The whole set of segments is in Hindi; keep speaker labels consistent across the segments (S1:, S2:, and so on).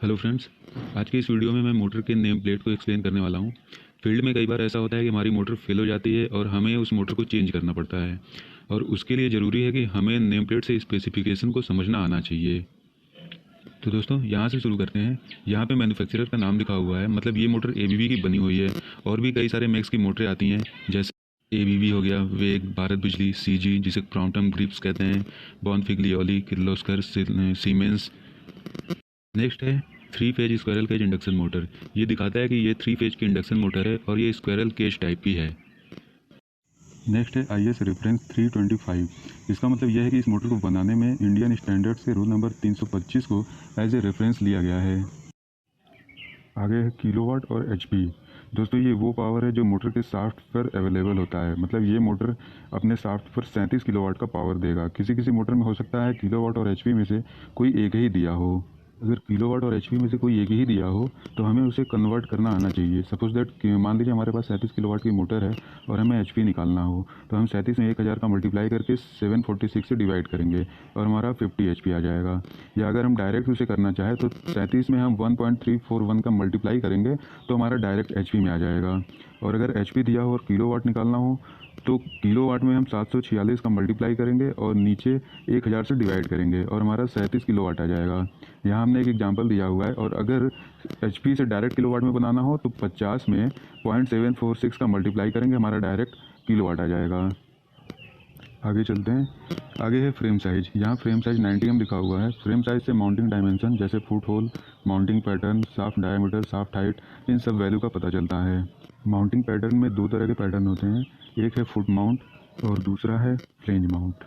S1: हेलो फ्रेंड्स, आज की इस वीडियो में मैं मोटर के नेम प्लेट को एक्सप्लेन करने वाला हूँ। फील्ड में कई बार ऐसा होता है कि हमारी मोटर फेल हो जाती है और हमें उस मोटर को चेंज करना पड़ता है, और उसके लिए ज़रूरी है कि हमें नेम प्लेट से स्पेसिफिकेशन को समझना आना चाहिए। तो दोस्तों, यहाँ से शुरू करते हैं। यहाँ पे मैन्युफैक्चरर का नाम लिखा हुआ है, मतलब ये मोटर ABB की बनी हुई है। और भी कई सारे मैक्स की मोटरें आती हैं, जैसे ABB हो गया, वेग, भारत बिजली, CG जिसे क्राउटम ग्रिप्स कहते हैं, बॉनफिग्लियोली, किर्लोस्कर, सीमेंस। नेक्स्ट है 3 phase squirrel cage induction motor. ये दिखाता है कि ये 3 फेज की इंडक्शन मोटर है और ये स्क्वायरल केज टाइप की है। नेक्स्ट है IS रेफरेंस 325। इसका मतलब यह है कि इस मोटर को बनाने में इंडियन स्टैंडर्ड्स के रूल नंबर 325 को एज ए रेफरेंस लिया गया है। आगे है किलोवाट और HP। दोस्तों, ये वो पावर है जो मोटर के शाफ्ट पर अवेलेबल होता है। मतलब ये मोटर अपने शाफ्ट पर 37 किलोवाट का पावर देगा। किसी किसी मोटर में हो सकता है किलोवाट और HP में से कोई एक ही दिया हो। अगर किलोवाट और HP में से कोई एक ही दिया हो तो हमें उसे कन्वर्ट करना आना चाहिए। सपोज दैट मान लीजिए हमारे पास 37 किलोवाट की मोटर है और हमें HP निकालना हो, तो हम 37 में 1000 का मल्टीप्लाई करके 746 से डिवाइड करेंगे और हमारा 50 HP आ जाएगा। या अगर हम डायरेक्ट उसे करना चाहें तो 37 में हम 1.341 का मल्टीप्लाई करेंगे तो हमारा डायरेक्ट HP में आ जाएगा। और अगर HP दिया हो और किलोवाट निकालना हो तो किलोवाट में हम 746 का मल्टीप्लाई करेंगे और नीचे 1000 से डिवाइड करेंगे और हमारा 37 किलोवाट आ जाएगा। यहाँ हमने एक एग्जांपल दिया हुआ है। और अगर HP से डायरेक्ट किलोवाट में बनाना हो तो 50 में 0.746 का मल्टीप्लाई करेंगे, हमारा डायरेक्ट किलोवाट आ जाएगा। आगे चलते हैं। आगे है फ्रेम साइज। यहाँ फ्रेम साइज 90 mm लिखा हुआ है। फ्रेम साइज से माउंटिंग डायमेंशन जैसे foot hole, mounting pattern, shaft diameter, shaft height, इन सब वैल्यू का पता चलता है। माउंटिंग पैटर्न में दो तरह के पैटर्न होते हैं, एक है फुट माउंट और दूसरा है फ्लेंज माउंट।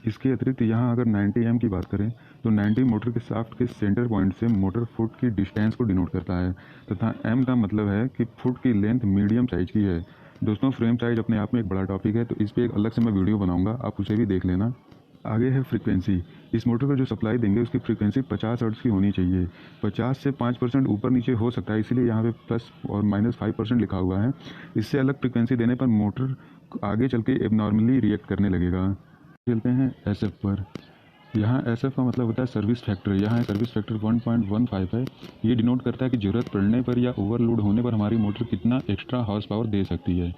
S1: इसके अतिरिक्त यहाँ अगर 90 mm की बात करें तो 90 मोटर के शाफ्ट के सेंटर पॉइंट से मोटर फुट की डिस्टेंस को डिनोट करता है, तथा M का मतलब है कि फुट की लेंथ मीडियम साइज की है। दोस्तों, फ्रेम साइज अपने आप में एक बड़ा टॉपिक है, तो इस पर एक अलग से मैं वीडियो बनाऊंगा, आप उसे भी देख लेना। आगे है फ्रीक्वेंसी। इस मोटर को जो सप्लाई देंगे उसकी फ्रीक्वेंसी 50 हर्ट्ज़ की होनी चाहिए। 50 से 5% ऊपर नीचे हो सकता है, इसीलिए यहाँ पे प्लस और -5% लिखा हुआ है। इससे अलग फ्रीक्वेंसी देने पर मोटर आगे चल के एबनॉर्मली रिएक्ट करने लगेगा। चलते हैं SF पर। यहाँ SF का मतलब होता है सर्विस फैक्टर। यहाँ सर्विस फैक्टर 1.15 है। ये डिनोट करता है कि ज़रूरत पड़ने पर या ओवरलोड होने पर हमारी मोटर कितना एक्स्ट्रा हॉर्स पावर दे सकती है।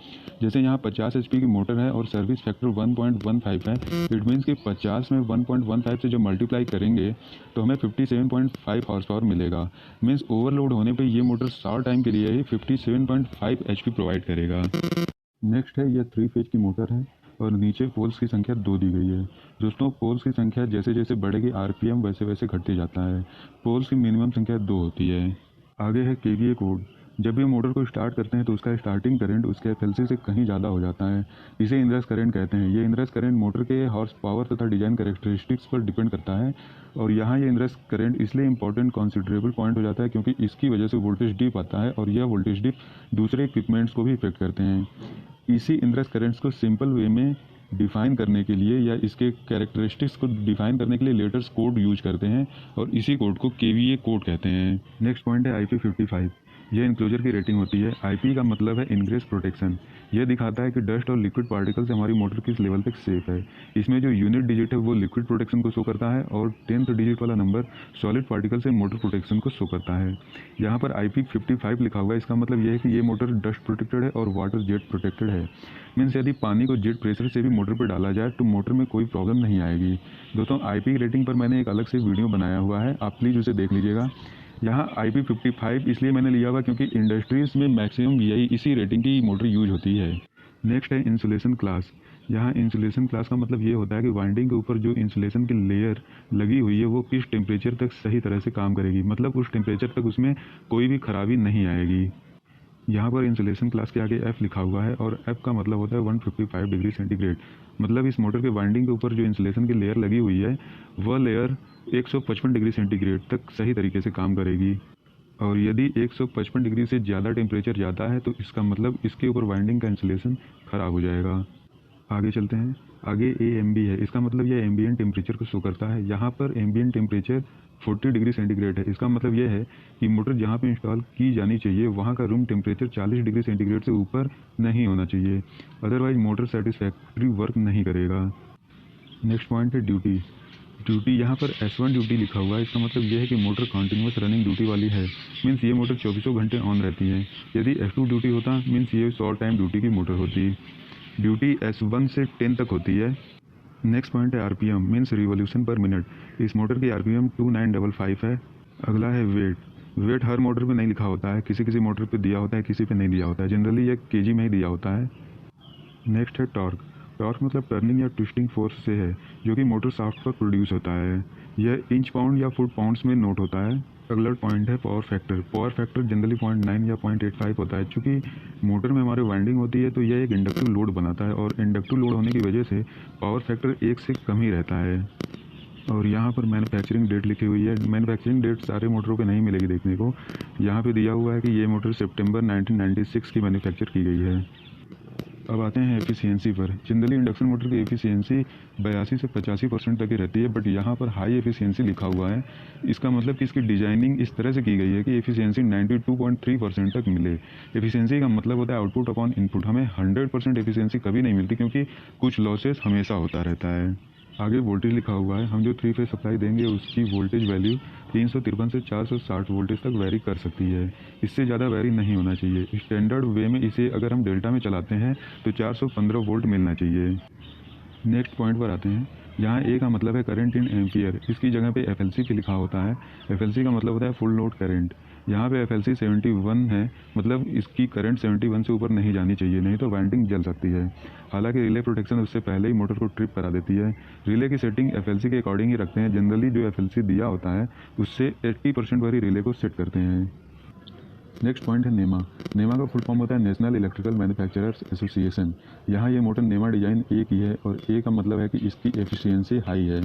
S1: जैसे यहाँ 50 HP की मोटर है और सर्विस फैक्टर 1.15 है। इट मीन्स कि 50 में 1.15 से जो मल्टीप्लाई करेंगे तो हमें 57.5 हॉर्स पावर मिलेगा। मीन्स ओवरलोड होने पर ये मोटर शॉर्ट टाइम के लिए ही 57.5 HP प्रोवाइड करेगा। नेक्स्ट है, यह 3 फेज की मोटर है और नीचे पोल्स की संख्या 2 दी गई है। दोस्तों, पोल्स की संख्या जैसे जैसे बढ़ेगी RPM वैसे वैसे घटते जाता है। पोल्स की मिनिमम संख्या 2 होती है। आगे है KVA कोड। जब भी मोटर को स्टार्ट करते हैं तो उसका स्टार्टिंग करंट उसके FLC से कहीं ज़्यादा हो जाता है। इसे इनरश करंट कहते हैं। ये इनरश करंट मोटर के हॉर्स पावर तथा डिज़ाइन कैरेक्टरिस्टिक्स पर डिपेंड करता है। और यहाँ ये इनरश करंट इसलिए इंपॉर्टेंट कॉन्सिडरेबल पॉइंट हो जाता है क्योंकि इसकी वजह से वोल्टेज डिप आता है और यह वोल्टेज डिप दूसरे इक्विपमेंट्स को भी इफेक्ट करते हैं। इसी इनरश करंट्स को सिंपल वे में डिफ़ाइन करने के लिए या इसके कैरेक्टरिस्टिक्स को डिफ़ाइन करने के लिए लेटर्स कोड यूज करते हैं और इसी कोड को KVA कोड कहते हैं। नेक्स्ट पॉइंट है IP55। यह इनक्लोजर की रेटिंग होती है। IP का मतलब है इनग्रेस प्रोटेक्शन। यह दिखाता है कि डस्ट और लिक्विड पार्टिकल से हमारी मोटर किस लेवल तक सेफ है। इसमें जो यूनिट डिजिट है वो लिक्विड प्रोटेक्शन को शो करता है और 10th डिजिट वाला नंबर सॉलिड पार्टिकल से मोटर प्रोटेक्शन को शो करता है। यहाँ पर IP55 लिखा हुआ है। इसका मतलब यह है कि ये मोटर डस्ट प्रोटेक्टेड है और वाटर जेट प्रोटेक्टेड है। मीन्स यदि पानी को जेट प्रेशर से भी मोटर पर डाला जाए तो मोटर में कोई प्रॉब्लम नहीं आएगी। दोस्तों, IP रेटिंग पर मैंने एक अलग से वीडियो बनाया हुआ है, आप प्लीज़ उसे देख लीजिएगा। यहाँ IP55 इसलिए मैंने लिया हुआ क्योंकि इंडस्ट्रीज़ में मैक्सिमम यही इसी रेटिंग की मोटर यूज होती है। नेक्स्ट है इंसुलेशन क्लास। यहाँ इंसुलेशन क्लास का मतलब ये होता है कि वाइंडिंग के ऊपर जो इंसुलेशन की लेयर लगी हुई है वो किस टेम्परेचर तक सही तरह से काम करेगी, मतलब उस टेम्परेचर तक उसमें कोई भी खराबी नहीं आएगी। यहाँ पर इंसुलेशन क्लास के आगे F लिखा हुआ है और F का मतलब होता है 155 डिग्री सेंटीग्रेड। मतलब इस मोटर के वाइंडिंग के ऊपर जो इंसुलेशन की लेयर लगी हुई है वह लेयर 155 डिग्री सेंटीग्रेड तक सही तरीके से काम करेगी। और यदि 155 डिग्री से ज़्यादा टेम्परेचर जाता है तो इसका मतलब इसके ऊपर वाइंडिंग का इंसुलेशन ख़राब हो जाएगा। आगे चलते हैं। आगे AMB है। इसका मतलब यह एम्बिएंट टेम्परेचर को शो करता है। यहाँ पर एम्बिएंट टेम्परेचर 40 डिग्री सेंटीग्रेड है। इसका मतलब यह है कि मोटर जहाँ पे इंस्टॉल की जानी चाहिए वहाँ का रूम टेम्परेचर 40 डिग्री सेंटीग्रेड से ऊपर नहीं होना चाहिए, अदरवाइज मोटर सेटिस्फैक्ट्री वर्क नहीं करेगा। नेक्स्ट पॉइंट है ड्यूटी। ड्यूटी, यहाँ पर S1 ड्यूटी लिखा हुआ है। इसका मतलब यह है कि मोटर कॉन्टिन्यूस रनिंग ड्यूटी वाली है, मीन्स ये मोटर 24 घंटे ऑन रहती है। यदि S2 ड्यूटी होता मीन्स ये शॉर्ट टाइम ड्यूटी की मोटर होती। ड्यूटी S1 से 10 तक होती है। नेक्स्ट पॉइंट है RPM, means revolution per minute. इस मोटर की RPM 2955 है। अगला है वेट। वेट हर मोटर पे नहीं लिखा होता है, किसी किसी मोटर पे दिया होता है, किसी पे नहीं दिया होता है। जनरली ये kg में ही दिया होता है। नेक्स्ट है टॉर्क। टॉर्क मतलब टर्निंग या ट्विस्टिंग फोर्स से है, जो कि मोटर शाफ्ट पर प्रोड्यूस होता है। यह इंच पाउंड या फुट पाउंड्स में नोट होता है। अगला पॉइंट है power factor. Power factor generally 0.9 या 0.85 होता है। चूँकि मोटर में हमारे वाइंडिंग होती है तो यह एक इंडक्टिव लोड बनाता है, और इंडक्टिव लोड होने की वजह से पावर फैक्टर 1 से कम ही रहता है। और यहाँ पर मैन्युफैक्चरिंग डेट लिखी हुई है। मैन्युफैक्चरिंग डेट सारे मोटरों पे नहीं मिलेगी देखने को। यहाँ पे दिया हुआ है कि ये मोटर सितंबर 1996 की मैन्युफैक्चर की गई है। अब आते हैं एफिशिएंसी पर। जनरली इंडक्शन मोटर की एफिशिएंसी 82 से 85% तक ही रहती है, बट यहाँ पर हाई एफिशिएंसी लिखा हुआ है। इसका मतलब कि इसकी डिजाइनिंग इस तरह से की गई है कि एफिशिएंसी 92.3% तक मिले। एफिशिएंसी का मतलब होता है आउटपुट अपॉन इनपुट। हमें 100% एफिशिएंसी कभी नहीं मिलती, क्योंकि कुछ लॉसेस हमेशा होता रहता है। आगे वोल्टेज लिखा हुआ है। हम जो 3 फेज सप्लाई देंगे उसकी वोल्टेज वैल्यू 353 से 460 वोल्टेज तक वैरी कर सकती है। इससे ज़्यादा वैरी नहीं होना चाहिए। स्टैंडर्ड वे में इसे अगर हम डेल्टा में चलाते हैं तो 415 वोल्ट मिलना चाहिए। नेक्स्ट पॉइंट पर आते हैं। यहाँ ए का मतलब है करंट इन एम्पियर। इसकी जगह पे FLC पे लिखा होता है। FLC का मतलब होता है फुल लोड करंट। यहाँ पे FLC 71 है, मतलब इसकी करंट 71 से ऊपर नहीं जानी चाहिए, नहीं तो वाइंडिंग जल सकती है। हालांकि रिले प्रोटेक्शन उससे पहले ही मोटर को ट्रिप करा देती है। रिले की सेटिंग FLC के अकॉर्डिंग ही रखते हैं। जनरली जो FLC दिया होता है उससे 80% वाली रिले को सेट करते हैं। नेक्स्ट पॉइंट है नेमा। नेमा का फुल फॉर्म होता है नेशनल इलेक्ट्रिकल मैन्युफैक्चरर्स एसोसिएशन। यहाँ ये मोटर नेमा डिजाइन ए की है, और ए का मतलब है कि इसकी एफिशिएंसी हाई है।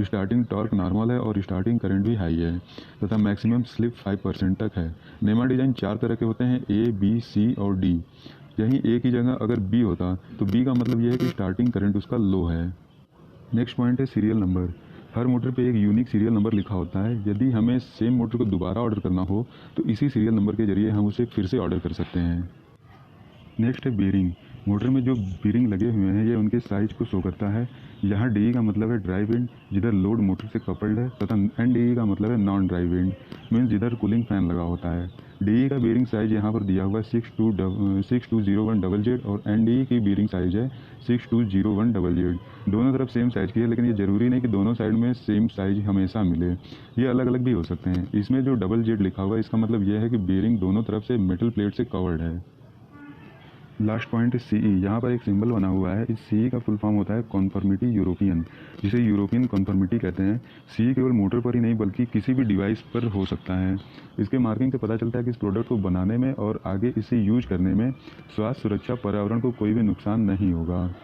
S1: स्टार्टिंग टॉर्क नॉर्मल है और स्टार्टिंग करंट भी हाई है, तथा मैक्सिमम स्लिप 5% तक है। नेमा डिजाइन 4 तरह के होते हैं, A, B, C और D। यहीं A की जगह अगर B होता तो B का मतलब यह है कि स्टार्टिंग करंट उसका लो है। नेक्स्ट पॉइंट है सीरियल नंबर। हर मोटर पे एक यूनिक सीरियल नंबर लिखा होता है। यदि हमें सेम मोटर को दोबारा ऑर्डर करना हो तो इसी सीरियल नंबर के जरिए हम उसे फिर से ऑर्डर कर सकते हैं। नेक्स्ट है बीरिंग। मोटर में जो बीरिंग लगे हुए हैं ये उनके साइज को शो करता है। यहाँ DE का मतलब है ड्राइव इंड, जिधर लोड मोटर से कपल्ड है, तथा NDE का मतलब है नॉन ड्राइव इंड, मीन्स जिधर कूलिंग फैन लगा होता है। DE का बीरिंग साइज यहाँ पर दिया हुआ है 6201ZZ, और NDE की बीरिंग साइज है 6201ZZ। दोनों तरफ सेम साइज की है, लेकिन ये ज़रूरी नहीं कि दोनों साइड में सेम साइज हमेशा मिले, ये अलग अलग भी हो सकते हैं। इसमें जो ZZ लिखा हुआ है इसका मतलब यह है कि बीरिंग दोनों तरफ से मेटल प्लेट से कवर्ड है। लास्ट पॉइंट है CE। यहाँ पर एक सिंबल बना हुआ है। इस CE का फुल फॉर्म होता है कॉन्फर्मिटी यूरोपियन, जिसे यूरोपियन कॉन्फर्मिटी कहते हैं। CE केवल मोटर पर ही नहीं बल्कि किसी भी डिवाइस पर हो सकता है। इसके मार्किंग से पता चलता है कि इस प्रोडक्ट को बनाने में और आगे इसे यूज करने में स्वास्थ्य, सुरक्षा, पर्यावरण को कोई भी नुकसान नहीं होगा।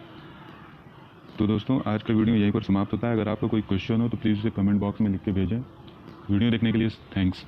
S1: तो दोस्तों आज का वीडियो यहीं पर समाप्त होता है। अगर आपका कोई क्वेश्चन हो तो प्लीज़ उसे कमेंट बॉक्स में लिख के भेजें। वीडियो देखने के लिए थैंक्स।